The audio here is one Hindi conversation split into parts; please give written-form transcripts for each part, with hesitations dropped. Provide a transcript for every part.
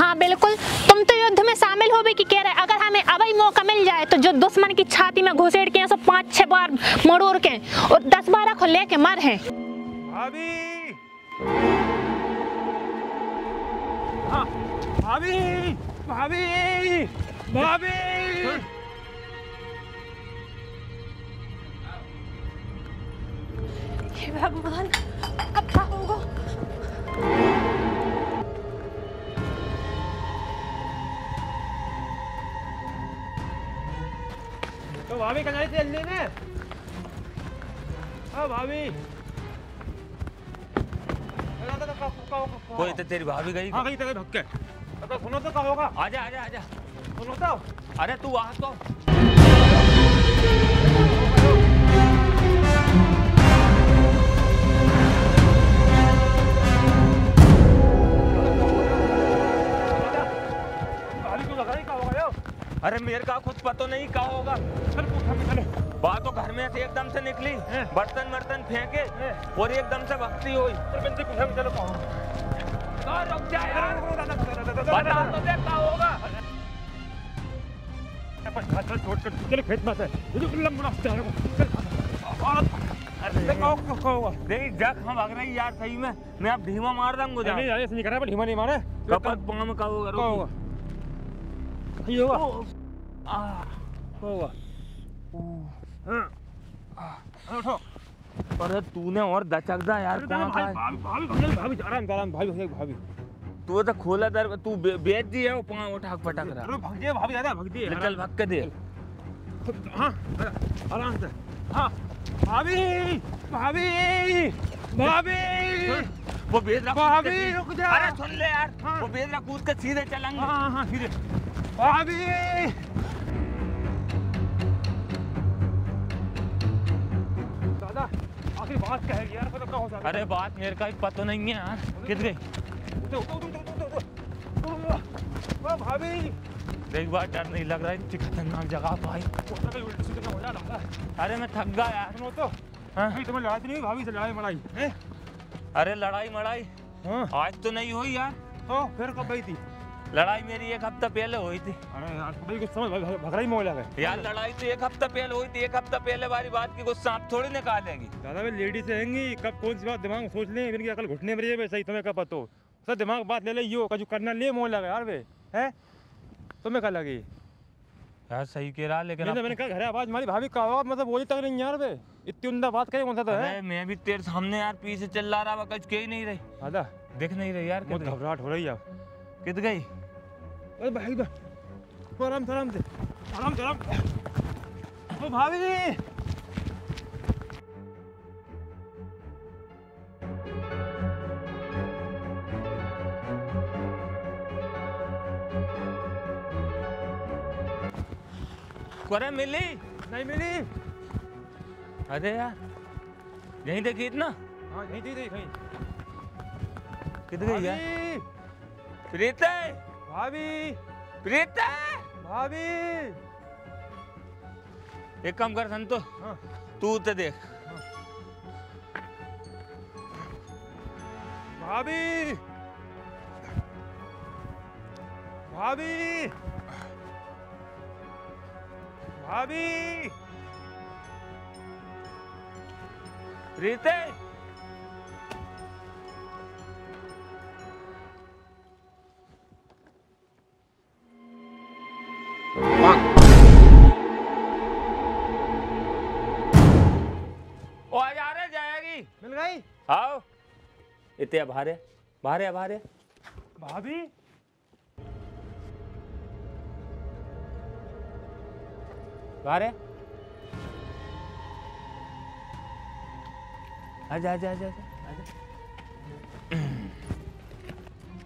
हाँ बिल्कुल, तुम तो युद्ध में शामिल हो भी कि कह रहे अगर हमें अभी मौका मिल जाए तो जो दुश्मन की छाती में घुसेड़ के 5-6 बार मरोड़ के और 10-12 को लेके मर हैं। भाभी, हाँ, भाभी, भाभी, भाभी। हे भगवान, अब क्या होगा? तो भाभी कहाँ से जल्दी ने? हाँ भाभी। कोई तो तेरी भाभी गई। हाँ गई तो भाग के। तो सुनो तो कहाँ होगा? आजा आजा आजा। सुनो तो। अरे तू आ तो। अरे मेरे का खुद पता नहीं क्या होगा। चलो बात तो घर में से एकदम से निकली, बर्तन बर्तन फेंके और एकदम से भक्ति हुई। चलो रुक जा यार, बता तो दे क्या होगा। चलो खेत में से देख जग हम भाग रही यार, सही में मैं अब धीमा मार दूंगा। नहीं ऐसे नहीं करा, धीमा नहीं मारे। कपत पाँव में क्या होगा? ये होगा होगा। उठो। पर तूने और दचक दा यार। भाभी आराम भाभी तू तो खोला दर, तू बेच दी है वो पाँव उठा पटक रहा। अरे भाग भाभी ज्यादा भाग दी। चल भाग के दे। हाँ आराम से। हाँ भाभी भाभी भाभी वो बेदरा भाभी रुक जा। अरे सुन ले यार, वो बेदरा कूद के सीधे चलेंगे। हाँ सीधे। भाभी दादा आखिर बात क्या है यार? पता हो जाता। अरे बात मेरे का ही पता नहीं है यार। किध गई? भाभी एक बार डर नहीं लग रहा है, इतनी खतरनाक जगह भाई। अरे मैं थक गया यार। सुनो तो तुम्हें लड़ाई नहीं हुई भाभी से? लड़ाई मड़ाई है? अरे लड़ाई मड़ाई आज तो नहीं हुई यार। तो फिर कब गई थी? लड़ाई मेरी 1 हफ्ता पहले हुई थी। अरे यार भाई कुछ समझ भगरा ही मोह लगा यार। लड़ाई तो 1 हफ्ता पहले हुई थी। 1 हफ्ता पहले वाली बात की कुछ सांप थोड़ी निकालेंगी। दादा वे लेडी से आएंगी कब कौन सी बात दिमाग में सोच लें, इनकी अकल घुटने में रही है। सही तुम्हें क्या पता हो? सर दिमाग बात ले ले यो का जो करना ले मोह लगा यार वे है। तुम्हें क्या लगी यार? सही कह रहा लेकिन मैंने कहा घर आवाज मारी भाभी का आवाज मतलब बोली तक नहीं यार वे इतनी उम्दा बात करे कौन सा था है? मैं भी तेरे सामने यार पीछे चिल्ला रहा, कुछ कह ही नहीं रही। दादा दिख नहीं रही यार। बहुत घबराहट हो रही है। किध गई? अरे भाई आराम से आराम से आराम से आराम। ओ भाभी जी अरे मिली नहीं मिली। अरे यार यहीं देखी ना। हाँ यहीं थी कहीं। किध गई यार? प्रीते भाभी प्रीते भाभी एक काम कर संतो, तू तो देख। भाभी भाभी भाभी प्रीते ओ आज आ रहे जाएगी। मिल गई। आओ इतने भारे भारे भारे। भाभी भारे आजा आजा आजा आजा।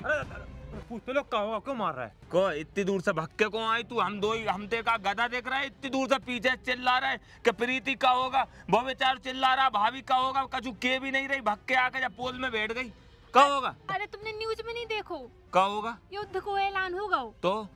अरे पूछ तो लोग कहो क्यों मार रहा है? को इतनी दूर से भक्के को आई तू? हम ते का गधा देख रहा है, इतनी दूर से पीछे चिल्ला रहा है कि प्रीति का होगा। वो बेचारा चिल्ला रहा भाभी का होगा, कछु के भी नहीं रही। भक्के आके जब पोल में बैठ गई का होगा? अरे तुमने न्यूज में नहीं देखो का होगा? युद्ध को ऐलान होगा तो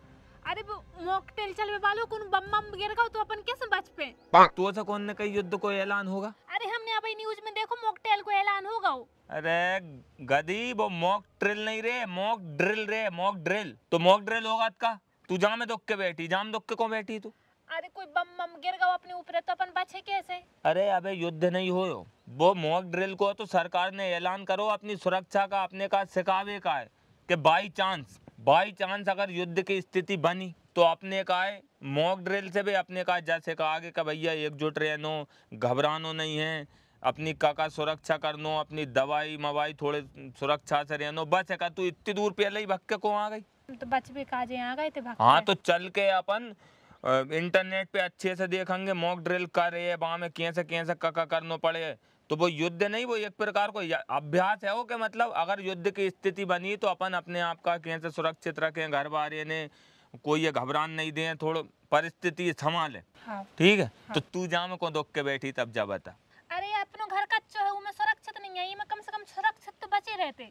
अरे वो मॉकटेल चलवे वालों को बम बम गिर गए तो अपन कैसे बच पे? तो ऐसा कौन ने कही युद्ध को ऐलान होगा? अरे हमने भाई न्यूज में देखो मॉकटेल को ऐलान होगा वो। अरे गधी, वो मॉक ड्रिल नहीं रे, मॉक ड्रिल रे, मॉक ड्रिल। तो मॉक ड्रिल होगा का? तू जाम दुख के बैठी, जाम दुख के कौन बैठी तू? अरे कोई बम बम गिर गया अपने ऊपर तो अपन बचे कैसे? अरे अबे युद्ध नहीं हो, वो मॉक ड्रिल को तो सरकार ने ऐलान करो अपनी सुरक्षा का, अपने का सिखावे का है कि बाई चांस अगर युद्ध की स्थिति बनी तो अपने का है मॉक ड्रिल से भी अपने का जैसे कहा आगे का भैया एकजुट रहनो, घबरानो नहीं है, अपनी काका सुरक्षा करनो, अपनी दवाई मवाई थोड़े सुरक्षा से रहनो। बस का तू इतनी दूर पहले ही भग के को आ गई? तो बच भी काजे आ गए थे भाग। हाँ तो चल के अपन इंटरनेट पे अच्छे से देखेंगे मॉक ड्रिल कर रहे वहाँ में कैसे कैसे काका करना पड़े। तो वो युद्ध नहीं, वो एक प्रकार को अभ्यास है वो कि मतलब अगर युद्ध की स्थिति बनी तो अपन अपने आप का कैसे सुरक्षित रखें, घर बारे ने कोई ये घबरान नहीं दें, थोड़ा परिस्थिति संभाले। हाँ। ठीक है। हाँ। तो तू जाम को दुख के बैठी तब जा बता। अरे अपनो घर कच्चो है, मैं सुरक्षित नहीं है, ये मैं कम से कम सुरक्षित तो बचे रहते।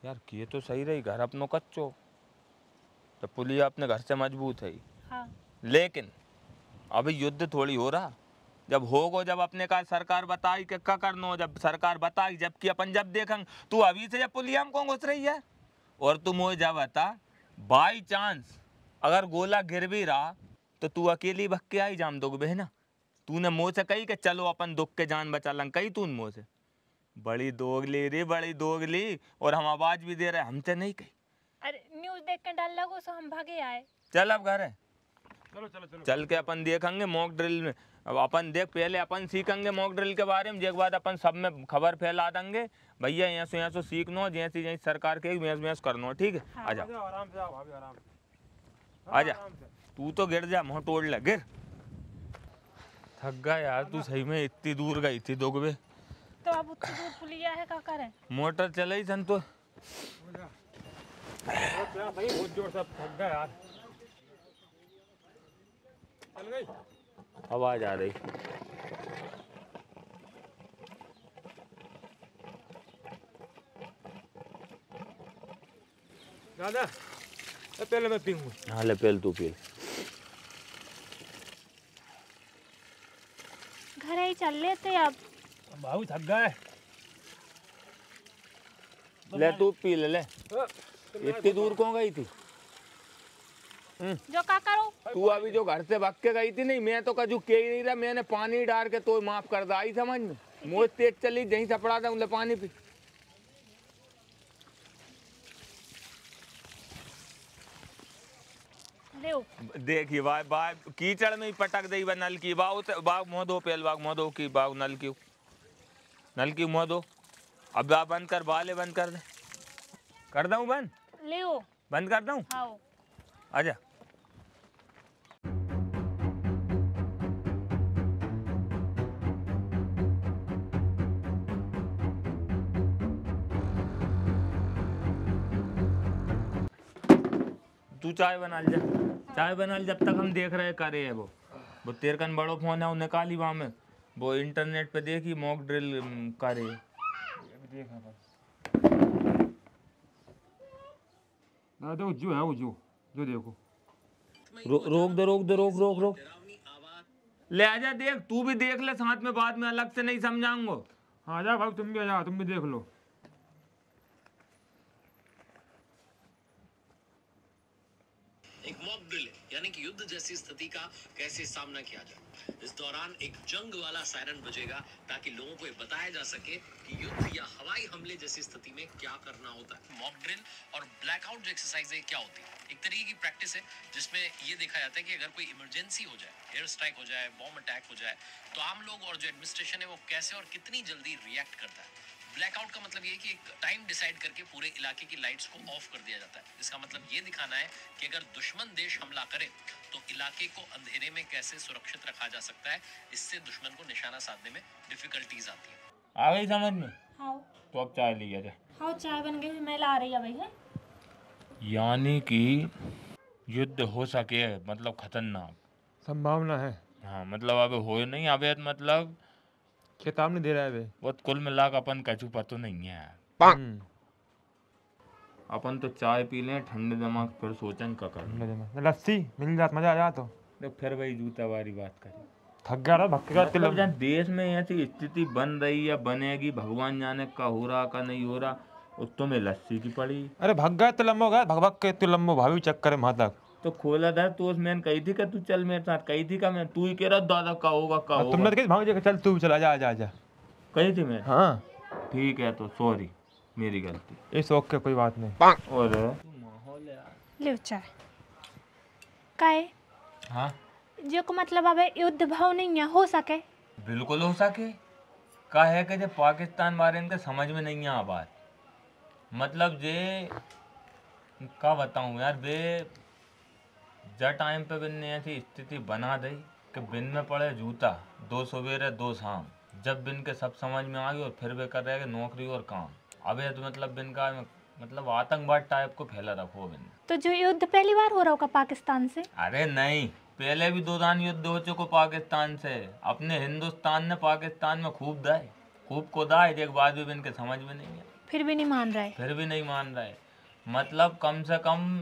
यार ये तो सही रही, घर अपनो कच्चो तो पुलिया अपने घर से मजबूत है। हाँ। लेकिन अभी युद्ध थोड़ी हो रहा, जब होगो, जब अपने का सरकार बताई कि क्या करना, जब सरकार बताई, जबकि अपन जब देखेंगे तू अभी से जब पुलिया में कौन घुस रही है। और तू मुझे जब बता बाई चांस अगर गोला गिर भी रहा तो तू अकेली भग के आई जाम दोगे बहना? तूने मुँह से कही कि चलो अपन दुख के जान बचा लंग, कही तू मुँह से? बड़ी दोगली रे, बड़ी दोगली। और हम आवाज भी दे रहे, हमसे नहीं कही। अरे न्यूज देख के डर लगो सो हम भागे आए। चल अब घर है, चलो चलो चलो चल के अपन देखेंगे मॉक ड्रिल में। अब अपन देख, पहले अपन सीखेंगे मॉक ड्रिल के बारे में, एक बाद अपन सब में खबर फैला देंगे भैया यहाँ से सीखनो, जैसी जैसी सरकार के मैच करनो। ठीक है। हाँ। आजा आराम से आओ भाभी, आराम से आजा। आराम से। तू तो गिर जा, मुँह तोड़ ले, गिर। थक गया यार, तू सही में इतनी दूर गई थी दोगबे। तो अब उतनी दूर पुलिया है क्या करे? मोटर चलाई सन तो बहुत जोर से थक गया यार। चल गई आवाज आ रही। दादा पहले मैं पीऊंगा। हाँ ले पहले तू पी। घर ही चल लेते अब। भाऊ थक गए। ले तू पी ले। इतनी दूर कौन गई थी? जो का करो तू अभी जो घर से भाग के गई थी नहीं, मैं तो कजू के ही नहीं रहा, मैंने पानी डाल के तो माफ कर दा, आई समझ में? मुझे तेज चली जहीं से पड़ा था उनले पानी पी। देखिए बाय बाय कीचड़ में ही पटक दई बा नल की बाग मोदो पेल बाग मोदो की बाग नल की मोदो। अब बा बंद कर, बाले बंद कर दे। कर दूं बंद? ले बंद कर दूं? आओ। आजा। तू चाय बना ले, चाय बना ले, जब तक हम देख रहे करे है वो तेरे कन बड़ो फोन है, वो निकाली वहाँ में, वो इंटरनेट पे देखी मॉक ड्रिल करे। देखो जो है वो जो देखो। रोक दो। ले आजा, देख तू भी देख ले साथ में, बाद में अलग से नहीं समझाऊंगा। हाँ जा भाई, तुम भी आ जाओ, तुम भी देख लो। एक मॉक ड्रिल यानी कि युद्ध जैसी स्थिति का कैसे सामना किया जाए। इस दौरान एक जंग वाला सायरन बजेगा ताकि लोगों को ये बताया जा सके कि युद्ध या हवाई हमले जैसी स्थिति में क्या करना होता है। मॉक ड्रिल और ब्लैकआउट जो एक्सरसाइज है क्या होती है? एक तरीके की प्रैक्टिस है जिसमें ये देखा जाता है कि अगर कोई इमरजेंसी हो जाए, एयर स्ट्राइक हो जाए, बॉम्ब अटैक हो जाए, तो आम लोग और जो एडमिनिस्ट्रेशन है वो कैसे और कितनी जल्दी रिएक्ट करता है। ब्लैकआउट का मतलब ये है कि एक टाइम डिसाइड करके पूरे इलाके की लाइट्स को ऑफ कर दिया जाता है। इसका मतलब ये दिखाना है कि अगर दुश्मन देश हमला करे तो इलाके को अंधेरे में कैसे सुरक्षित रखा जा सकता है। इससे दुश्मन को निशाना साधने में डिफिकल्टीज आती है। आ गई समझ में? हाँ। तो अब चाय लिया जाए। हाँ चाय बन गई, मैं ला रही है भाई। यानी कि युद्ध हो सके, मतलब खतरनाक संभावना है। हाँ मतलब अब हो नहीं, अब मतलब चेतावनी दे रहा है वे। वो कुल मिला के अपन कछु पतो नहीं है। अपन तो चाय पी लें ठंडे दिमाग, फिर सोचें क्या करना। लस्सी मिल जात मजा आ जाता। तो फिर वही जूता वाली बात करी। थक गया भक्के मतलब जहाँ देश में ऐसी स्थिति बन रही है, बनेगी, भगवान जाने का हो रहा का नहीं हो रहा, उस तुम्हें लस्सी की पड़ी। अरे भग गया तो लंबो गया, भग भग के तो लंबो भाभी चक्कर है वहां तक। तो खोला था तो मैंने कही थी कि तू चल मेरे साथ, कही थी का मैं, तू ही कह रहा दादा का होगा का होगा। तुमने तो कही भाग जा, चल तू भी चला, जा जा जा कही थी मैं। हाँ ठीक है तो सॉरी, मेरी गलती। ये शौक के कोई बात नहीं। और ले चाय काहे हाँ जो को मतलब अब युद्ध भाव नहीं है हो सके। बिल्कुल हो सके। का है कि जब पाकिस्तान बारे में समझ में नहीं आ बात, मतलब जे का बताऊं यार, बे जा टाइम पे बिन ने ऐसी स्थिति बना दी कि बिन में पड़े जूता, दो सवेरे दो शाम, जब बिन के सब समझ में आ गई और फिर वे कर रहे हैं नौकरी और काम। अब ये तो मतलब बिन का मतलब आतंकवाद टाइप को फैला रखो बिन। तो जो युद्ध पहली बार हो रहा होगा पाकिस्तान से? अरे नहीं, पहले भी 2 दान युद्ध हो चुके पाकिस्तान से। अपने हिंदुस्तान ने पाकिस्तान में खूब दाए, खूब को दाए, एक बात भी बिन के समझ में नहीं है। फिर भी नहीं मान रहा है। फिर भी नहीं मान रहा है। मतलब कम से कम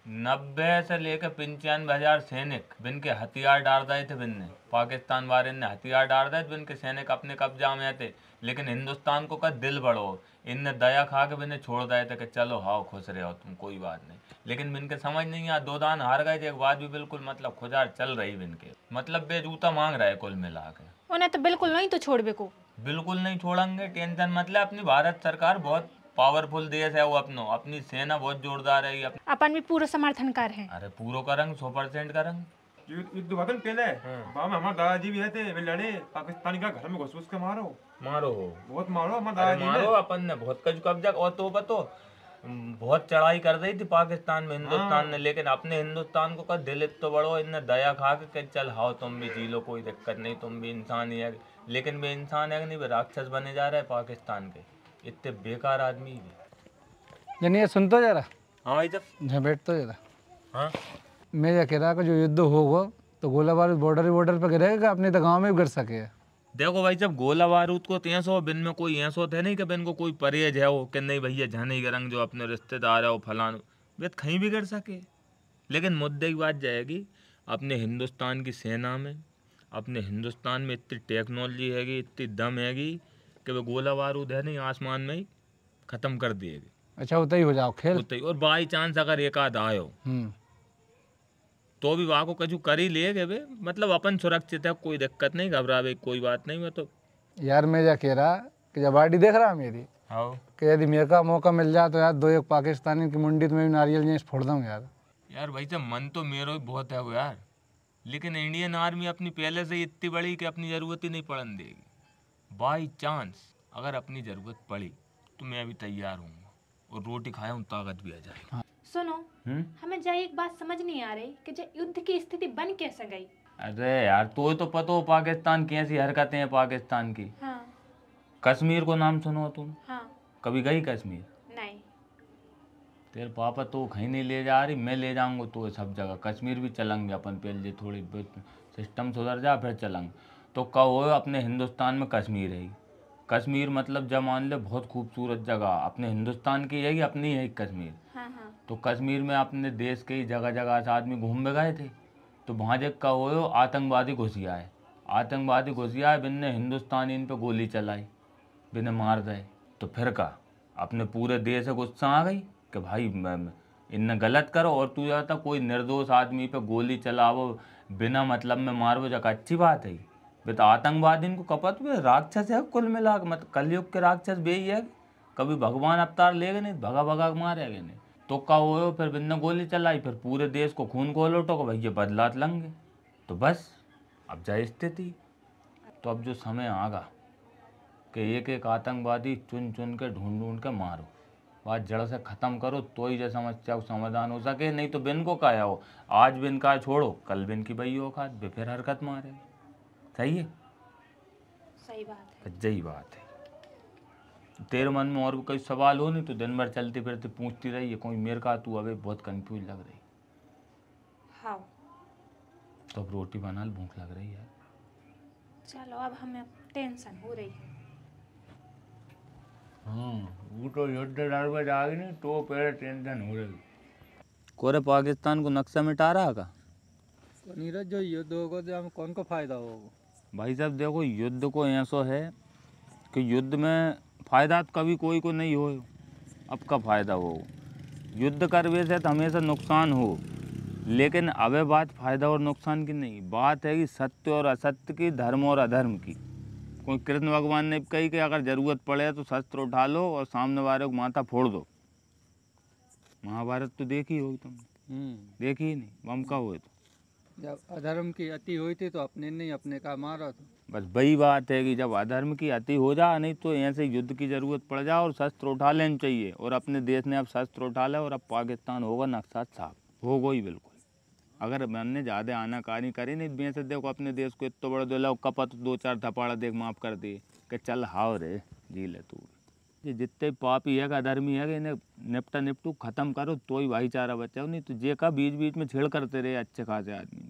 90 से लेकर 95,000 सैनिक बिन के हथियार डाल रहे थे। बिन ने पाकिस्तान वाले ने हथियार डाल रहे थे, बिन के सैनिक अपने कब्जा में थे, लेकिन हिंदुस्तान को का दिल बड़ो, इनने दया खा के बिन छोड़ दिए थे कि चलो हाओ खुश रहो तुम, कोई बात नहीं। लेकिन बिन के समझ नहीं आया, 2 दान हार गए थे, एक बात भी बिल्कुल मतलब खुजार चल रही बिन के, मतलब बेजूता मांग रहा है कुल मिला के। उन्हें तो बिल्कुल नहीं तो छोड़बे को। बिल्कुल नहीं छोड़ेंगे, टेंशन मतलब। अपनी भारत सरकार बहुत पावरफुल देश है, वो अपनी सेना बहुत जोरदार है। अपन भी पूरा समर्थन कर हैं। अरे पूरा करेंगे, 100% करेंगे। युद्ध हुआ था ना पहले, वहाँ में हमारे दादाजी भी थे, वे लड़े, पाकिस्तानी का घर में घुस घुस के मारो बहुत मारो हमारे दादाजी मारो। अपन ने बहुत कुछ कब्जा, और तो बतो बहुत चढ़ाई कर रही थी पाकिस्तान में हिंदुस्तान ने, लेकिन अपने हिंदुस्तान को का दिल तो बड़ो, इनने दया खा के चल हाओ तुम भी जी लो, कोई दिक्कत नहीं, तुम भी इंसान ही है। लेकिन वे इंसान है नहीं, वे राक्षस बने जा रहे हैं पाकिस्तान के, इतने बेकार आदमी भी। यानी ये सुन तो जरा। हाँ भाई जब बैठ तो जरा। हाँ मैं ये कह रहा कि जो युद्ध होगा तो गोला बारूद बॉर्डर पर गिरेगा, अपने तो गाँव में भी गिर सके। देखो भाई, जब गोला बारूद को 300 बिन में कोई ऐसा थे नहीं कि बिन को कोई परहेज है हो कि नहीं भैया जाने के रंग जो अपने रिश्तेदार है वो फलान, वे कहीं भी गिर सके। लेकिन मुद्दे की बात जाएगी, अपने हिंदुस्तान की सेना में, अपने हिंदुस्तान में इतनी टेक्नोलॉजी हैगी, इतनी दम हैगी कि वो गोला बारूद है नहीं आसमान में ही ख़त्म कर दिएगी। अच्छा उतना ही हो जाओ खेल उतना ही। और बाई चांस अगर एक आध आयो तो भी वहाँ को कछु कर ही लेगे वे, मतलब अपन सुरक्षित है, कोई दिक्कत नहीं, घबरावे कोई बात नहीं। मैं तो यार मैं क्या कह रहा कि जब आड़ी देख रहा मेरी कि यदि मेरे का मौका मिल जाए तो यार 2-1 पाकिस्तानी की मुंडी तो मैं भी नारियल जैसे फोड़ दूँ यार। यार भाई साहब मन तो मेरा भी बहुत है वो यार, लेकिन इंडियन आर्मी अपनी पहले से इतनी बड़ी कि अपनी ज़रूरत ही नहीं पड़ने देगी। बाई चांस अगर अपनी ज़रूरत पड़ी तो मैं अभी तैयार हूँ, और रोटी खाया हूँ ताकत भी आ जाएगी। सुनो, हमें जाए एक बात समझ नहीं आ रही कि जो युद्ध की स्थिति बन कैसे गई। अरे यार तो पता हो पाकिस्तान की ऐसी हरकतें हैं पाकिस्तान की। हाँ। कश्मीर को नाम सुनो तुम? हाँ। कभी गई कश्मीर? नहीं। तेरे पापा तो कहीं नहीं ले जा रही, मैं ले जाऊंगा तो सब जगह। कश्मीर भी चलेंगे अपन, पहले थोड़ी सिस्टम सुधर जा फिर चलेंगे। तो कहो अपने हिंदुस्तान में कश्मीर है, कश्मीर मतलब जब मान ले बहुत खूबसूरत जगह अपने हिंदुस्तान की है, अपनी है कश्मीर। हाँ हाँ। तो कश्मीर में अपने देश के ही जगह जगह से आदमी घूम में गए थे, तो वहाँ जब का हो आतंकवादी घुसिया है, बिन ने हिंदुस्तानी इन पे गोली चलाई, बिन मार दे। तो फिर का अपने पूरे देश से गुस्सा आ गई कि भाई इनने गलत करो, और तू जाता कोई निर्दोष आदमी पे गोली चलावो, बिना मतलब में मारो, जगह अच्छी बात है। वे तो आतंकवादी इनको कपत में राक्षस है कुल मिला, मतलब कलयुग के राक्षस बे ही है, कभी भगवान अवतार लेगे नहीं, भगा मारेगे नहीं। तो का हो फिर बिन गोली चलाई, फिर पूरे देश को खून को लौटो कि भैया बदलात लेंगे। तो बस अब जाए स्थिति, तो अब जो समय आगा कि एक एक आतंकवादी चुन के ढूंढ के मारो, बात जड़ से ख़त्म करो, तो ही जो समस्या का समाधान हो सके। नहीं तो बिन को काया हो, आज बिन का छोड़ो, कल बिन की बई हो खा फिर हरकत मारे। सही है? सही बात है। सही बात है। तेरे मन में और भी कोई सवाल हो नहीं तो दिन भर चलती फिरती पूछती रही है कोई मेरे का, तू अबे बहुत कंफ्यूज लग रही। हाँ। तो अब रोटी बना ल, भूख लग रही है। चलो अब हमें टेंशन हो रही है। वो तो युद्ध लड़वे जाएगी नहीं तो पहले टेंशन हो रही। कोरे पाकिस्तान को नक्शा मिटा रहा का? नीरज जो युद्ध होगा तो हमें कौन को फायदा होगा? भाई साहब देखो, युद्ध को ऐसा है कि युद्ध में फ़ायदा कभी कोई को नहीं हो, अब का फ़ायदा हो। युद्ध करवे से तो हमेशा नुकसान हो, लेकिन अब बात फ़ायदा और नुकसान की नहीं, बात है कि सत्य और असत्य की, धर्म और अधर्म की। कोई कृष्ण भगवान ने कही कि अगर ज़रूरत पड़े तो शस्त्र उठा लो और सामने वाले को माथा फोड़ दो। महाभारत तो देखी होगी तुमने? देखी ही नहीं, बम का हुए तो जब अधर्म की अति हुई थी तो अपने नहीं अपने का मारा था। बस वही बात है कि जब अधर्म की अति हो जा, नहीं तो ऐसे युद्ध की ज़रूरत पड़ जा और शस्त्र उठा लेना चाहिए। और अपने देश ने अब शस्त्र उठा ले और अब पाकिस्तान होगा नक्शा साफ, होगा ही बिल्कुल। अगर मैंने ज़्यादा आनाकानी करी नहीं, वैसे देखो अपने देश को इतना बड़ा दिला कपत 2-4 थपाड़ा देख माफ़ कर दिए कि चल हाओ रे जी ले तू। ये जितने पापी है अधर्मी है कि इन्हें निपटू ख़त्म करो तो ही भाईचारा बचाओ, नहीं तो जे का बीच बीच में छेड़ करते रहे अच्छे खासे आदमी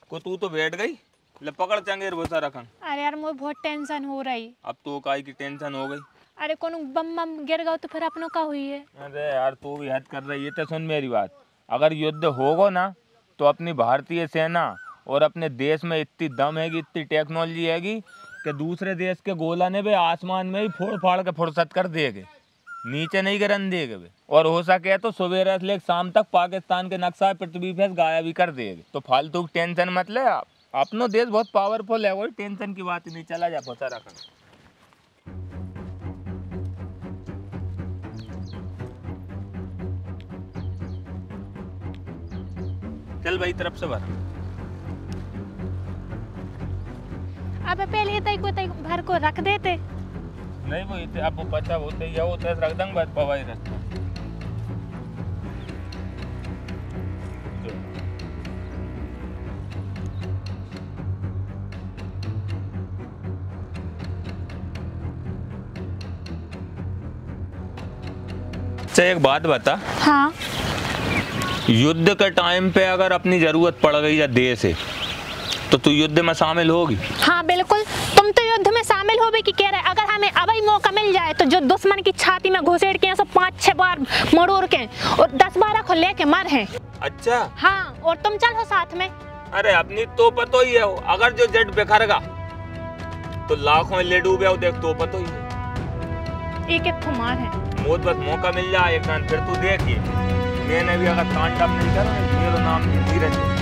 को। तू तो बैठ गई, ले पकड़ चंगेर भूसा रखन। अरे यार मुझे बहुत टेंशन हो रही। अब तो काई की टेंशन हो गई? अरे कोनो बम बम गिर गया तो फिर अपनों का हुई है। अरे यार तू भी हद कर रही है। तो सुन मेरी बात, अगर युद्ध होगा ना तो अपनी भारतीय सेना और अपने देश में इतनी दम हैगी, इतनी टेक्नोलॉजी हैगी कि दूसरे देश के गोला ने भी आसमान में ही फोड़ फाड़ के फुर्सत कर देगे, नीचे नहीं गिरन देगे वे। और हो सके तो सवेरे से लेकर शाम तक पाकिस्तान के नक्शा पृथ्वी पे गायब भी कर देगे। तो फालतू की टेंशन मत ले आप, अपनो देश बहुत पावरफुल है, वही टेंशन की बात नहीं। चला जा फंसा रखा। चल भाई तरफ से भर। अब पहले तई भर को रख देते। नहीं वो इतने अब वो पचा होते या वो रख दंग बात पवाई रखता। अच्छा एक बात बता। हाँ। युद्ध के टाइम पे अगर अपनी जरूरत पड़ गई या देश है तो तू युद्ध में शामिल होगी? हाँ बिल्कुल, तुम तो युद्ध में शामिल हो भी कि कह रहे। अगर हमें अभी मौका मिल जाए तो जो दुश्मन की छाती में घुसेड़ के 5-6 बार मरोड़ के और 10-12 को लेके मर हैं। अच्छा हाँ, और तुम चलो साथ में। अरे अपनी तो पतो ही है, अगर जो जट बिखरगा तो लाखों ले डूबे, देख तो पतो ही है। एक एक मार है। मोद बस मौका मिल जाए एक फिर तू देखिए, मैंने भी अगर तांडव नहीं करा, मेरा नाम धीरज।